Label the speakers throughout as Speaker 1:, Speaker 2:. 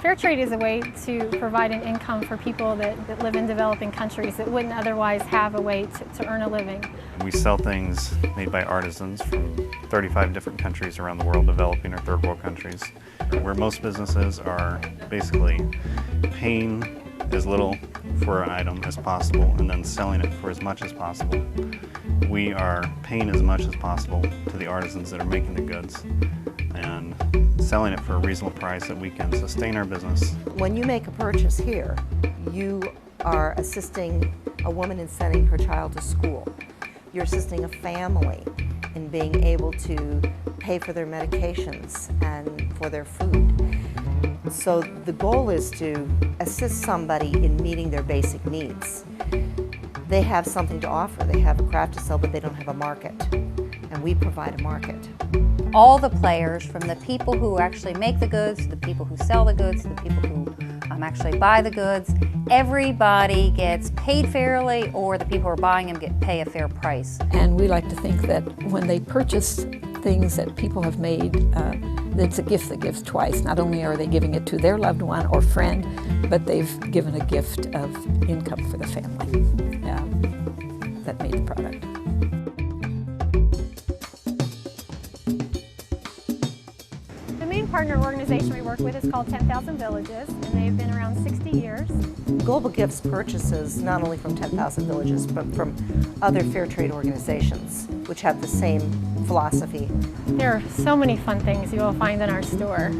Speaker 1: Fair trade is a way to provide an income for people that live in developing countries that wouldn't otherwise have a way to earn a living.
Speaker 2: We sell things made by artisans from 35 different countries around the world, developing or third world countries, where most businesses are basically paying as little for an item as possible and then selling it for as much as possible. We are paying as much as possible to the artisans that are making the goods and selling it for a reasonable price that we can sustain our business.
Speaker 3: When you make a purchase here, you are assisting a woman in sending her child to school. You're assisting a family in being able to pay for their medications and for their food. So the goal is to assist somebody in meeting their basic needs. They have something to offer. They have a craft to sell, but they don't have a market. And we provide a market.
Speaker 4: All the players, from the people who actually make the goods, the people who sell the goods, the people who actually buy the goods, everybody gets paid fairly, or the people who are buying them pay a fair price.
Speaker 5: And we like to think that when they purchase things that people have made, it's a gift that gives twice. Not only are they giving it to their loved one or friend, but they've given a gift of income for the family that made the product.
Speaker 1: The main partner organization we work with is called 10,000 Villages, and they've been around 60 years.
Speaker 3: Global Gifts purchases not only from 10,000 Villages, but from other fair trade organizations, which have the same philosophy.
Speaker 1: There are so many fun things you will find in our store.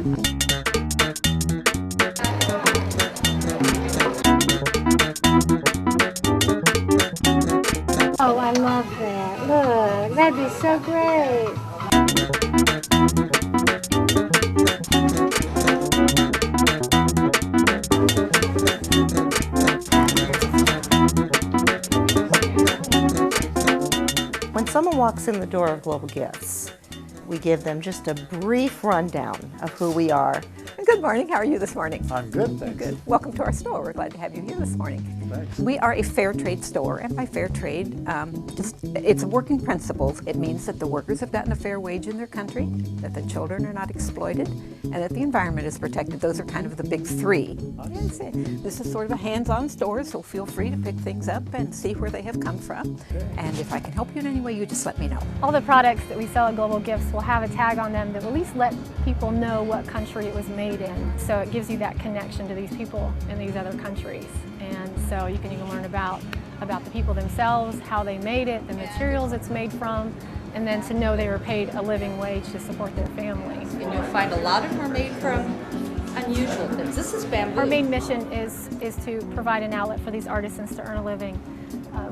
Speaker 6: Oh, I love that. Look, that'd be so great.
Speaker 3: When someone walks in the door of Global Gifts, we give them just a brief rundown of who we are.
Speaker 5: Good morning. How are you this morning?
Speaker 7: I'm good, thanks.
Speaker 5: Good. Welcome to our store. We're glad to have you here this morning.
Speaker 7: Thanks.
Speaker 5: We are a fair trade store, and by fair trade, it's working principles. It means that the workers have gotten a fair wage in their country, that the children are not exploited, and that the environment is protected. Those are kind of the big three. This is sort of a hands-on store, so feel free to pick things up and see where they have come from. And if I can help you in any way, you just let me know.
Speaker 1: All the products that we sell at Global Gifts will have a tag on them that will at least let people know what country it was made in. So it gives you that connection to these people in these other countries. And so you can even learn about the people themselves, how they made it, the materials it's made from, and then to know they were paid a living wage to support their families.
Speaker 8: And you'll find a lot of them are made from unusual things. This is bamboo.
Speaker 1: Our main mission is to provide an outlet for these artisans to earn a living.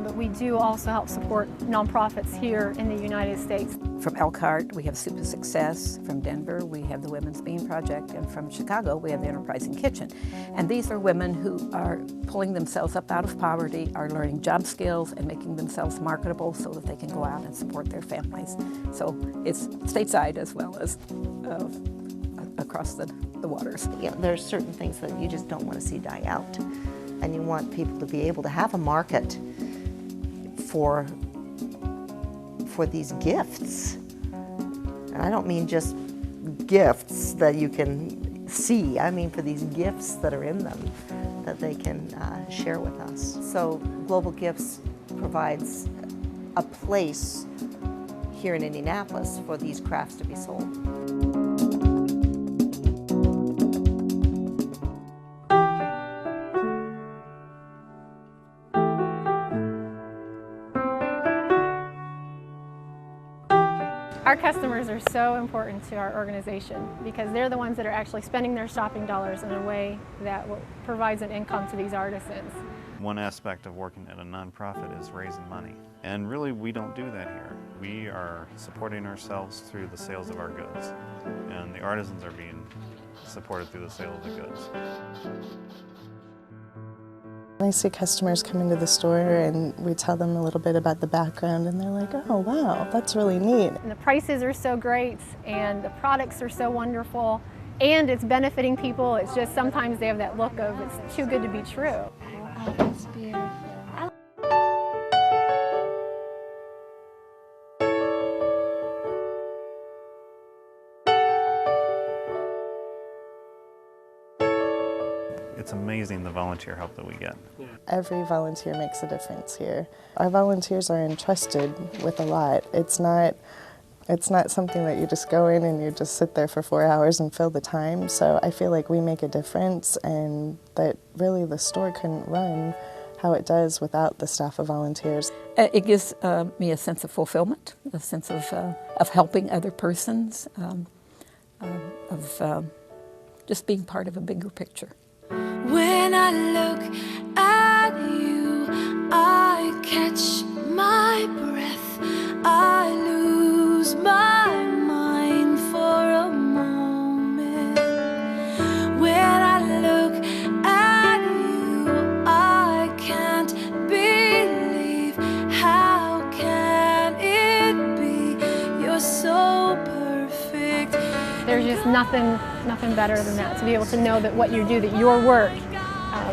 Speaker 1: But we do also help support nonprofits here in the United States.
Speaker 5: From Elkhart, we have Soup of Success. From Denver, we have the Women's Bean Project. And from Chicago, we have the Enterprising Kitchen. And these are women who are pulling themselves up out of poverty, are learning job skills and making themselves marketable so that they can go out and support their families. So it's stateside as well as across the waters.
Speaker 3: You know, there's certain things that you just don't want to see die out. And you want people to be able to have a market for these gifts. And I don't mean just gifts that you can see. I mean for these gifts that are in them that they can share with us. So Global Gifts provides a place here in Indianapolis for these crafts to be sold.
Speaker 1: Our customers are so important to our organization because they're the ones that are actually spending their shopping dollars in a way that provides an income to these artisans.
Speaker 2: One aspect of working at a nonprofit is raising money. And really, we don't do that here. We are supporting ourselves through the sales of our goods. And the artisans are being supported through the sale of the goods.
Speaker 9: I see customers come into the store and we tell them a little bit about the background and they're like, oh wow, that's really neat.
Speaker 1: And the prices are so great and the products are so wonderful and it's benefiting people. It's just sometimes they have that look of it's too good to be true.
Speaker 6: Oh, that's beautiful.
Speaker 2: It's amazing the volunteer help that we get.
Speaker 9: Every volunteer makes a difference here. Our volunteers are entrusted with a lot. It's not something that you just go in and you just sit there for 4 hours and fill the time. So I feel like we make a difference, and that really the store couldn't run how it does without the staff of volunteers.
Speaker 5: It gives me a sense of fulfillment, a sense of helping other persons, of just being part of a bigger picture.
Speaker 7: When I look at you, I catch my breath. I lose my mind for a moment. When I look at you, I can't believe. How can it be? You're so perfect.
Speaker 1: There's just nothing better than that, to be able to know that what you do, that your work,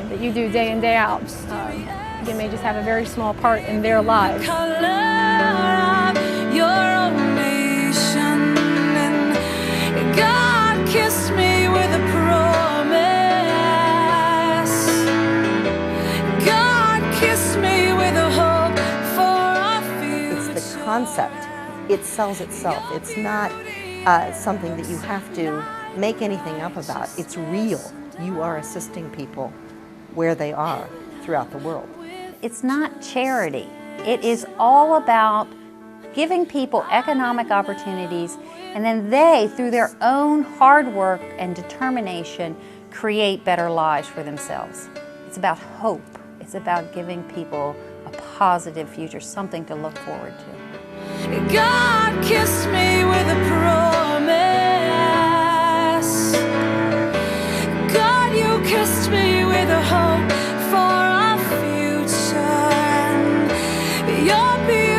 Speaker 1: that you do day in, day out, you may just have a very small part in their lives.
Speaker 7: Color of your own nation, and God kissed me with a promise. God kissed me with a hope for our future.
Speaker 3: It's the concept. It sells itself. It's not something that you have to make anything up about. It's real. You are assisting people where they are throughout the world.
Speaker 4: It's not charity. It is all about giving people economic opportunities, and then they, through their own hard work and determination, create better lives for themselves. It's about hope. It's about giving people a positive future, something to look forward to.
Speaker 7: God kissed me with a promise. God, you kissed me with a hope for our future. You're beautiful.